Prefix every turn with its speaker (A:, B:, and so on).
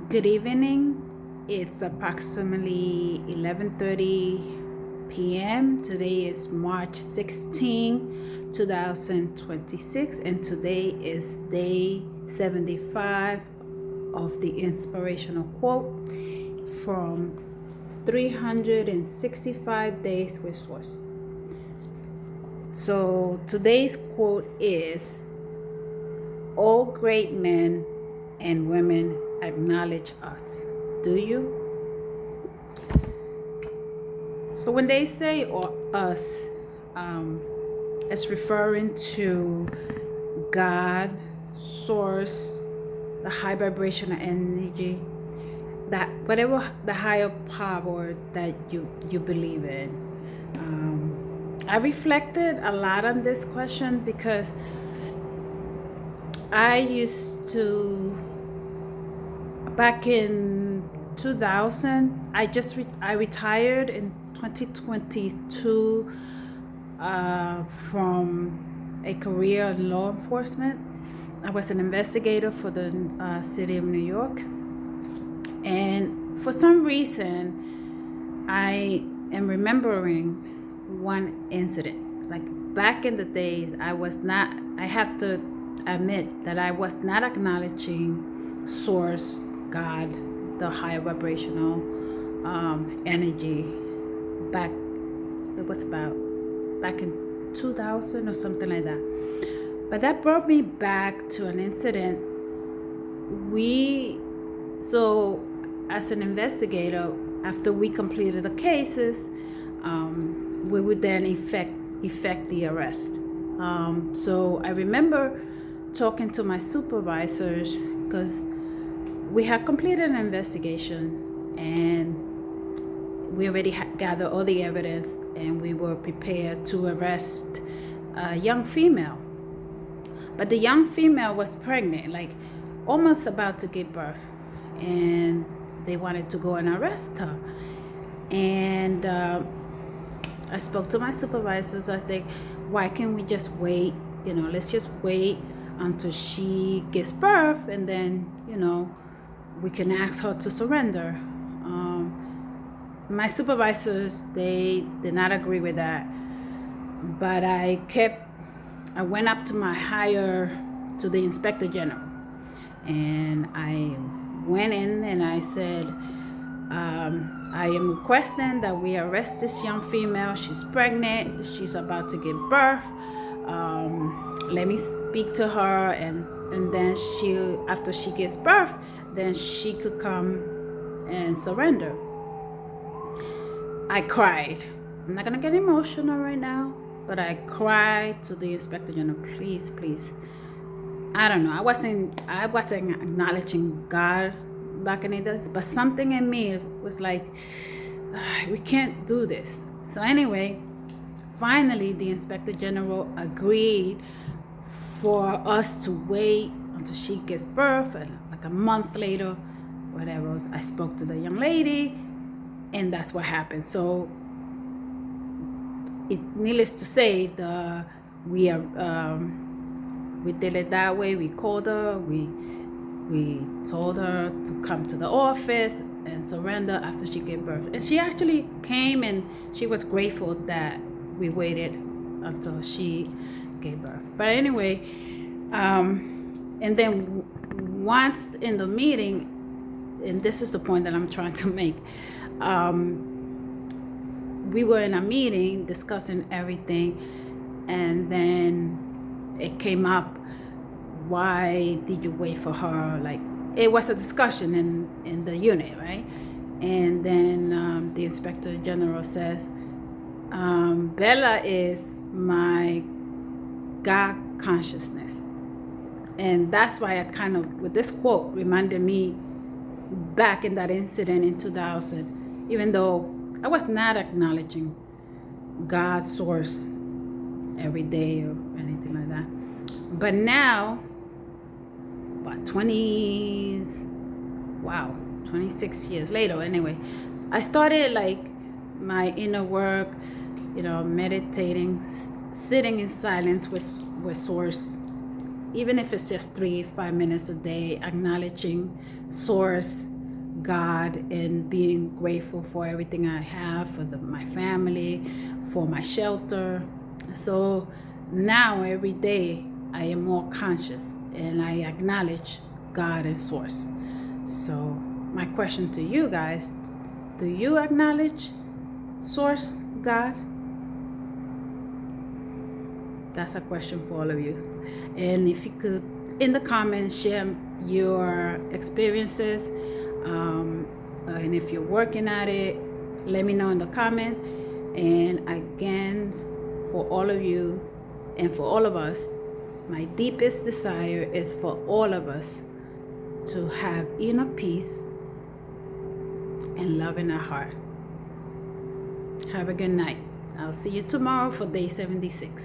A: Good evening. It's approximately 11:30 p.m. Today is March 16, 2026, and today is day 75 of the inspirational quote from 365 Days with Source. So today's quote is, all great men and women acknowledge us. Do you? So when they say or us, it's referring to God, source, the high vibrational energy, that whatever the higher power that you believe in. I reflected a lot on this question because I used to, back in 2000, I retired in 2022 from a career in law enforcement. I was an investigator for the city of New York, and for some reason I am remembering one incident. Like back in the days, I have to admit that I was not acknowledging source, God, the higher vibrational energy. Back, it was about back in 2000 or something like that. But that brought me back to an incident. So as an investigator, after we completed the cases, we would then effect the arrest. So I remember talking to my supervisors because we had completed an investigation and we already had gathered all the evidence, and we were prepared to arrest a young female. But the young female was pregnant, like almost about to give birth, and they wanted to go and arrest her. And I spoke to my supervisors. I think, why can't we just wait? Let's just wait until she gives birth, and then, we can ask her to surrender. My supervisors, they did not agree with that. But I went up to to the inspector general. And I went in and I said, I am requesting that we arrest this young female. She's pregnant. She's about to give birth. Let me speak to her, and then after she gives birth, then she could come and surrender. I cried. I'm not gonna get emotional right now, but I cried to the inspector general. Please, please. I don't know. I wasn't acknowledging God back in the days, but something in me was like, we can't do this. So anyway, finally, the inspector general agreed for us to wait until she gives birth, and like a month later, whatever. I spoke to the young lady, and that's what happened. So, needless to say, we did it that way. We called her. We told her to come to the office and surrender after she gave birth. And she actually came, and she was grateful that we waited until she gave birth. But anyway, and then once in the meeting, and this is the point that I'm trying to make, we were in a meeting discussing everything, and then it came up, why did you wait for her? Like, it was a discussion in the unit, right? And then the inspector general says, Bella is my God consciousness. And that's why with this quote, reminded me back in that incident in 2000, even though I was not acknowledging God's source every day or anything like that. But now, about 26 years later, anyway, I started like my inner work, meditating, sitting in silence with source, even if it's just 3-5 minutes a day, acknowledging source, God and being grateful for everything I have, for my family, for my shelter. So now every day I am more conscious and I acknowledge God and Source. So my question to you guys, do you acknowledge Source, God? That's a question for all of you. And if you could, in the comments, share your experiences. And if you're working at it, let me know in the comment. And again, for all of you and for all of us, my deepest desire is for all of us to have inner peace and love in our heart. Have a good night. I'll see you tomorrow for day 76.